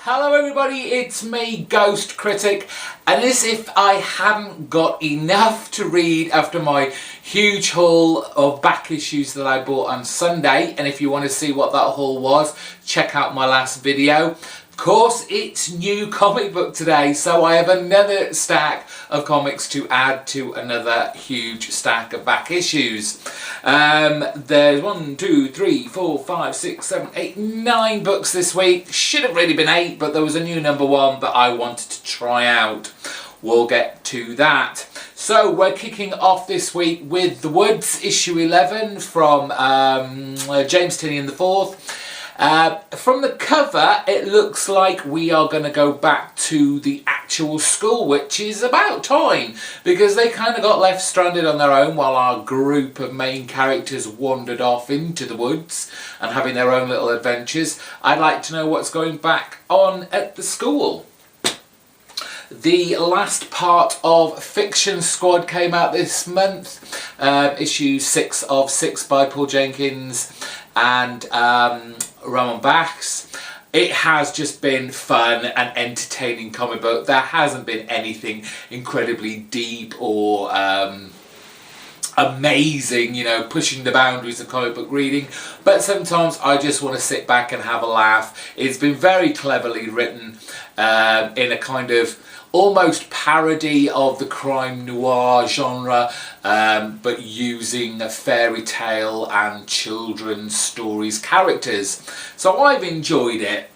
Hello everybody, it's me, GhostCritic, and as if I hadn't got enough to read after my huge haul of back issues that I bought on Sunday, and if you want to see what that haul was, check out my last video. Of course, it's new comic book today, so I have another stack of comics to add to another huge stack of back issues. There's 1, 2, 3, 4, 5, 6, 7, 8, 9 books this week. Should have really been 8, but there was a new number 1 that I wanted to try out. We'll get to that. So we're kicking off this week with The Woods, issue 11 from James Tynion IV. From the cover, it looks like we are going to go back to the actual school, which is about time, because they kind of got left stranded on their own while our group of main characters wandered off into the woods and having their own little adventures. I'd like to know what's going back on at the school. The last part of Fiction Squad came out this month, issue 6 of 6 by Paul Jenkins and Ramon Bax. It has just been fun and entertaining comic book. There hasn't been anything incredibly deep or amazing, you know, pushing the boundaries of comic book reading, but sometimes I just want to sit back and have a laugh. It's been very cleverly written in a kind of almost parody of the crime noir genre, but using a fairy tale and children's stories characters. So I've enjoyed it.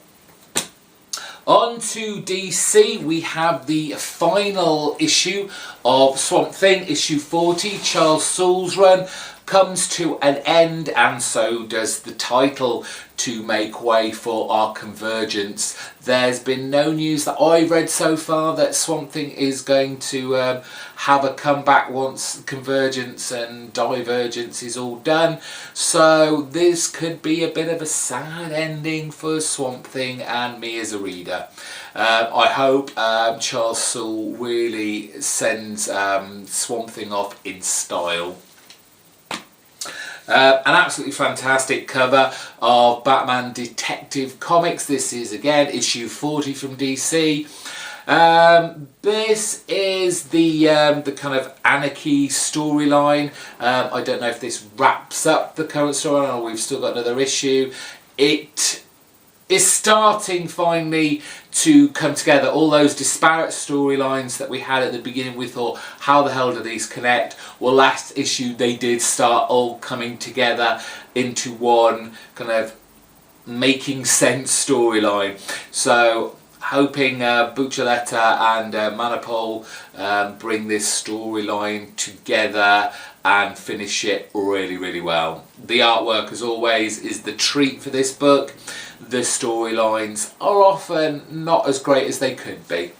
On to DC, we have the final issue of Swamp Thing, issue 40. Charles Soule's run comes to an end, and so does the title, to make way for our convergence. There's been no news that I've read so far that Swamp Thing is going to have a comeback once convergence and divergence is all done. So this could be a bit of a sad ending for Swamp Thing and me as a reader. I hope Charles Soule really sends Swamp Thing off in style. An absolutely fantastic cover of Batman Detective Comics. This is again issue 40 from DC. This is the kind of Anarchy storyline. I don't know if this wraps up the current storyline or we've still got another issue. It is starting finally to come together. All those disparate storylines that we had at the beginning, we thought, how the hell do these connect? Well, last issue they did start all coming together into one kind of making sense storyline. So hoping Buccioletta and Manapul bring this storyline together and finish it really well. The artwork, as always, is the treat for this book. The storylines are often not as great as they could be.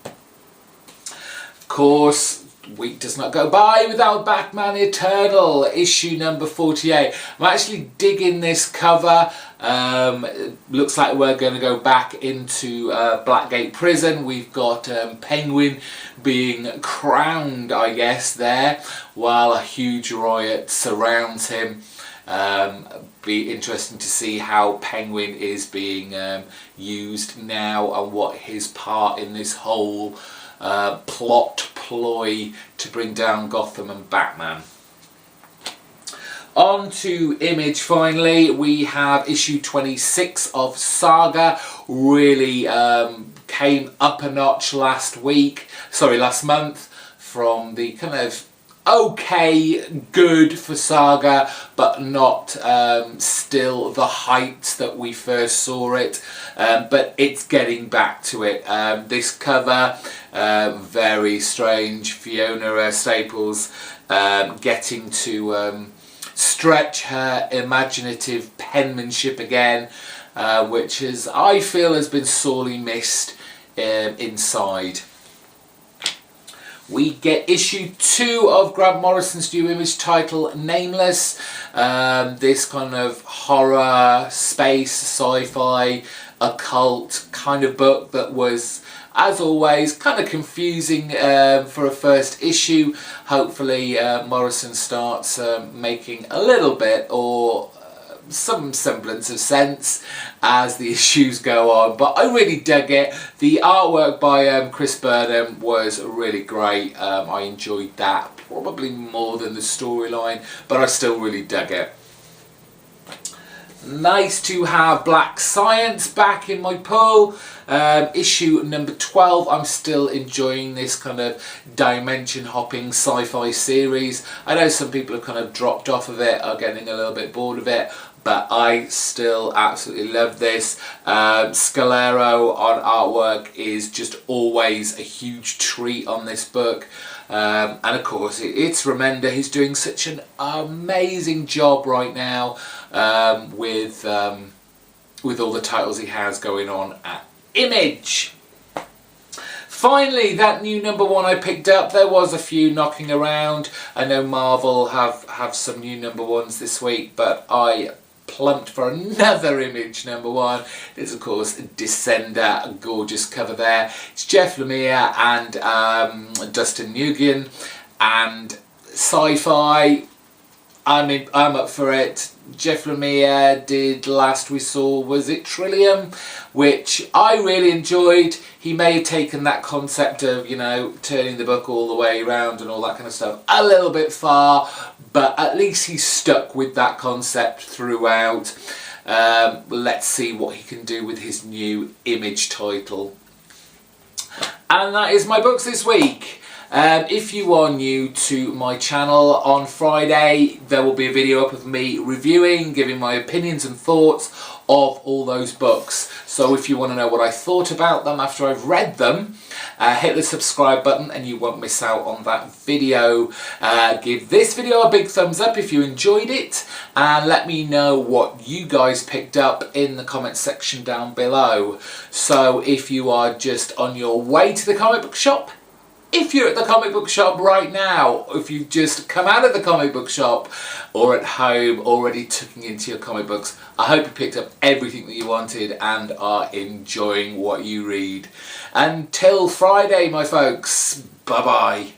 Of course, week does not go by without Batman Eternal, issue number 48. I'm actually digging this cover. It looks like we're going to go back into Blackgate Prison. We've got Penguin being crowned, I guess, there, while a huge riot surrounds him. Be interesting to see how Penguin is being used now and what his part in this whole plot ploy to bring down Gotham and Batman. On to Image finally. We have issue 26 of Saga. Really came up a notch last month from the kind of okay, good for Saga, but not still the heights that we first saw it, but it's getting back to it. This cover, very strange. Fiona Staples getting to stretch her imaginative penmanship again, which is, I feel, has been sorely missed inside. We get issue 2 of Grant Morrison's new Image title, Nameless. This kind of horror, space, sci-fi, occult kind of book that was, as always, kind of confusing for a first issue. Hopefully Morrison starts making a little bit or some semblance of sense as the issues go on, but I really dug it. The artwork by Chris Burnham was really great. I enjoyed that probably more than the storyline, but I still really dug it. Nice to have Black Science back in my pull. Issue number 12. I'm still enjoying this kind of dimension hopping sci-fi series. I know some people have kind of dropped off of it, are getting a little bit bored of it, but I still absolutely love this. Scalero on artwork is just always a huge treat on this book. And of course it's Remender. He's doing such an amazing job right now with all the titles he has going on at Image. Finally, that new number 1 I picked up. There was a few knocking around. I know Marvel have some new number 1s this week, but I plumped for another Image number 1. It's of course Descender, a gorgeous cover there. It's Jeff Lemire and Dustin Nguyen, and sci-fi. I'm up for it. Jeff Lemire did Last We Saw, was it Trillium, which I really enjoyed. He may have taken that concept of, you know, turning the book all the way around and all that kind of stuff a little bit far, but at least he's stuck with that concept throughout. Let's see what he can do with his new Image title. And that is my books this week. If you are new to my channel, on Friday there will be a video up of me reviewing, giving my opinions and thoughts of all those books. So if you want to know what I thought about them after I've read them, hit the subscribe button and you won't miss out on that video. Give this video a big thumbs up if you enjoyed it, and let me know what you guys picked up in the comment section down below. So if you are just on your way to the comic book shop, if you're at the comic book shop right now, if you've just come out of the comic book shop, or at home already tucking into your comic books, I hope you picked up everything that you wanted and are enjoying what you read. Until Friday, my folks, bye bye.